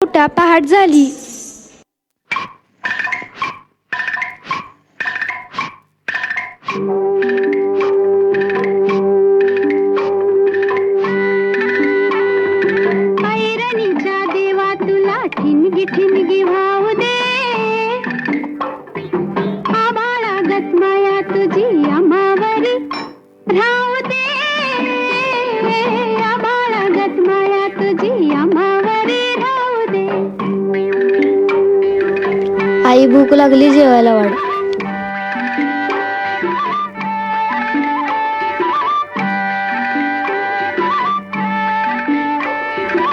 उठा, पहाट झाली. ऐरणीच्या देवा तुला ठिणगी ठिणगी वाहू दे. आभाळागत माया तुझी आम्हावरी राहू दे. आभाळागत माया तुझी आम्हावरी राहू दे. आई, भूक लागली, जेवायला वाढ.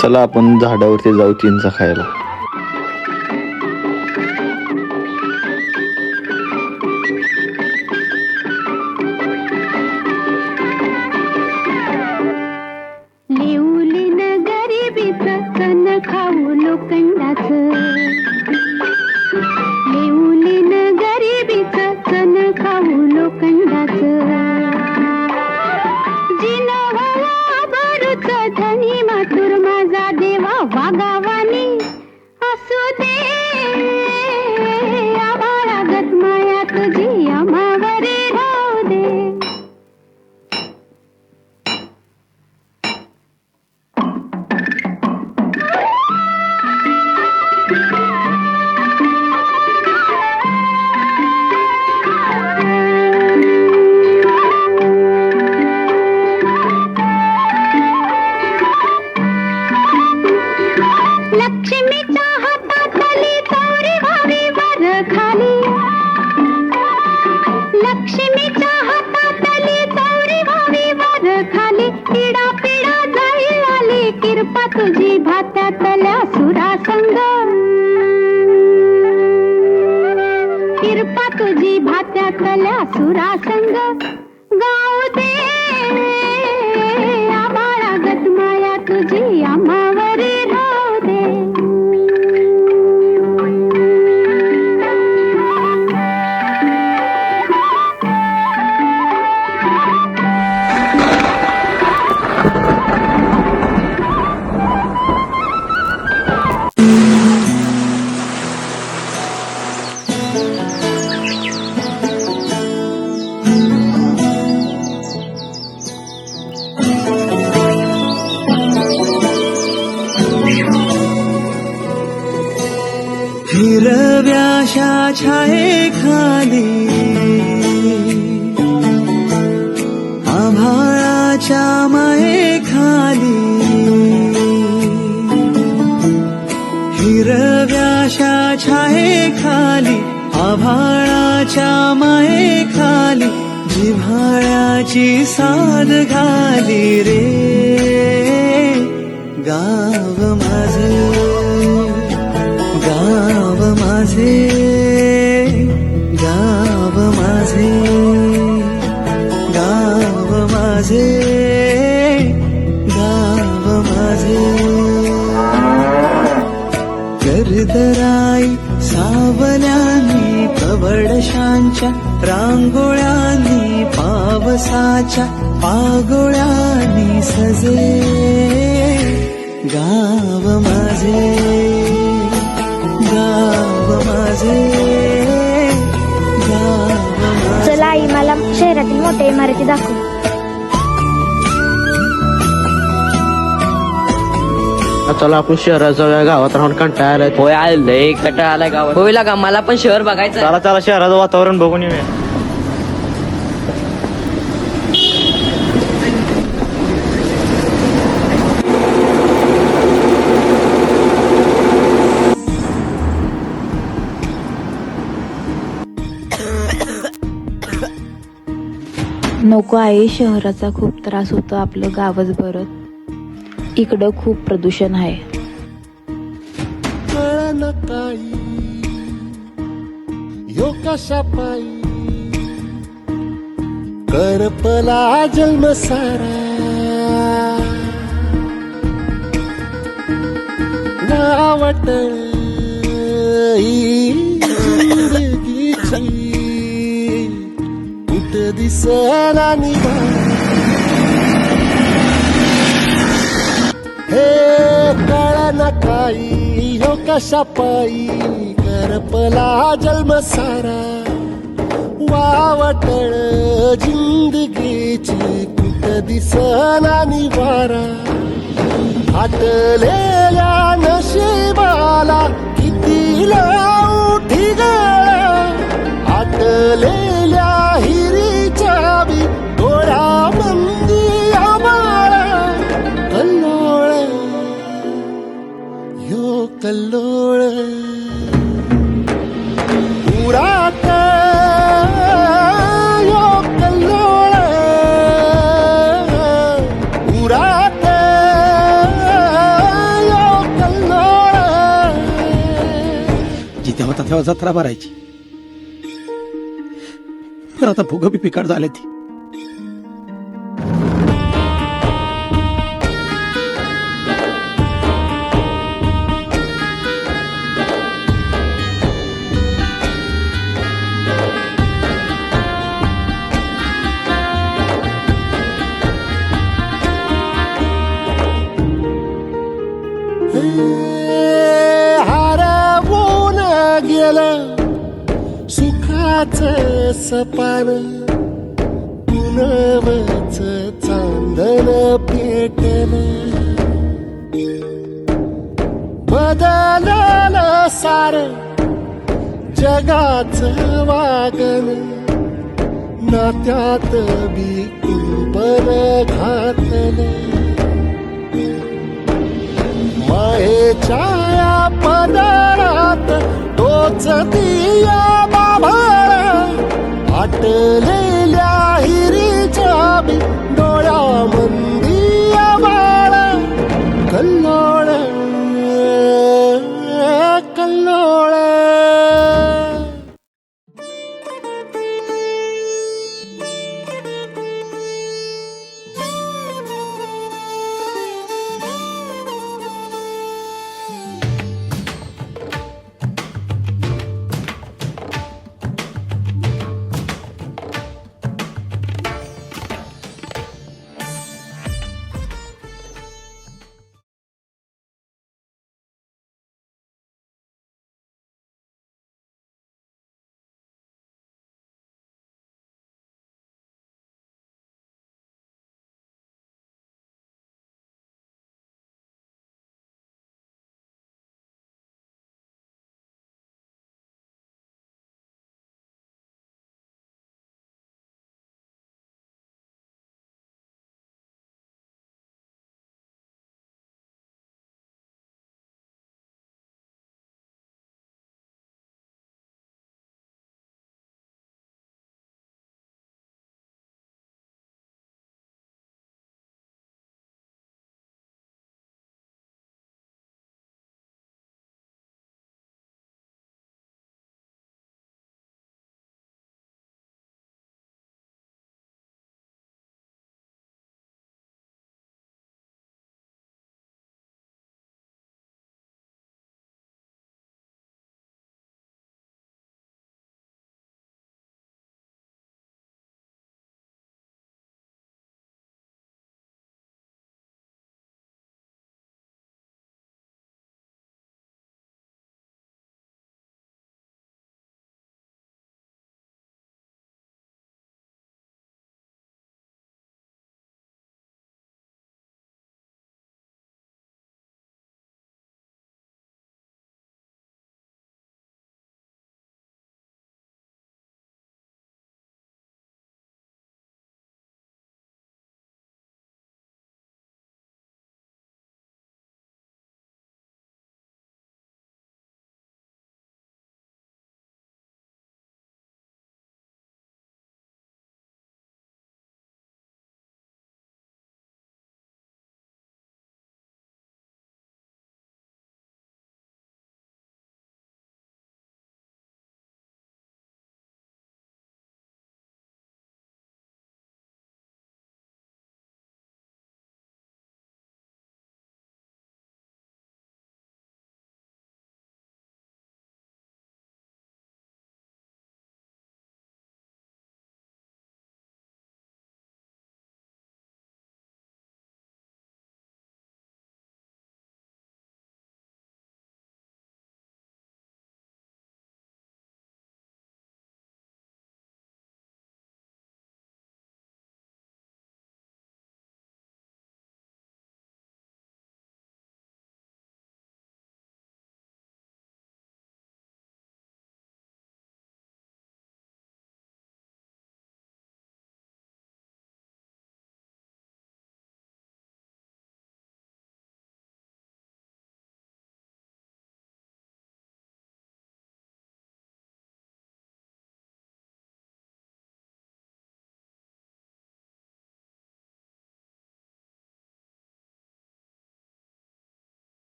चला आपण झाडावरती जाऊ चिंचा खायला. लिवली न गरिबीचं कण खाऊ लोखंडाचं. लिवली न गरिबीचं कण खाऊ लोखंडाचं. भरूच धनी मातुर माझा देवा वागावानी असू दे. आभाळागत माया तुझी आम्हावरी राहू दे. लक्ष्मीच्या हातातली चौरी व्हावी वर खाली. लक्ष्मीच्या हातातली चौरी व्हावी वर खाली. पिढा पिढा जाईल आली किरपा तुझी भात्यातल्या सुरासंग. किरपा तुझी भात्यातल्या सुरासंग गाऊ दे. आभाळागत माया तुझी आम्हावरी राहू दे. हिरव्याशा छायेखाली आभाळाच्या मायेखाली. हिरव्याशा छायेखाली आभाळाच्या मायेखाली. जिव्हाळ्याची साद घाली रे गाव माझे. गाव माझे, गाव माझे, गाव माझे, गाव माझे. गर्दराई सावल्यानी कवडशांच्या रांगोळ्यांनी पावसाच्या पागोळ्यांनी सजे गाव माझे. गाव माझे, गाव माझे. चला आई, मला शहरातील मोठ्या इमारती दाखव. चला आपण शहरात जाऊया, गावात राहून कंटाळा आलाय. होय आलंय, कंटाळा आलाय गावात. होय लागा, मला पण शहर बघायचं. चला चला शहराचं वातावरण बघून येऊया. नको आहे, शहराचा खूप त्रास होतो, आपलं गावच बरं. इकडं खूप प्रदूषण आहे. यो कशा पायी करपला जन्म सारा. नावटळ जिंदगीची कुठं दिसला निभा. हे कळना काही कशा पायी करपला जन्म सारा वावटळ जिंदगीची कुठ दिसना निवारा आटलेल्या नशिबाला किती लावठी गळा आटलेल्या हिरीच्या बी डोळ्या मंदी आमाळा कल्लोळ यो कल्लोळ उराट यो कल्लोळ उराट यो कल्लोळ जिथे होता तेव्हा जत्रा भरायची तर आता भोग बी पिकाड झाले ती हरवून गेलं सुखाचं सपान पुनवच चांदण पेटलं बदललं सारं जगाचं वागण नात्यात बी कुंपण घातलं मायेच्या या पदरात तोच दिया बाभाळ आटलेल्या हिरीच्या बी डोळ्या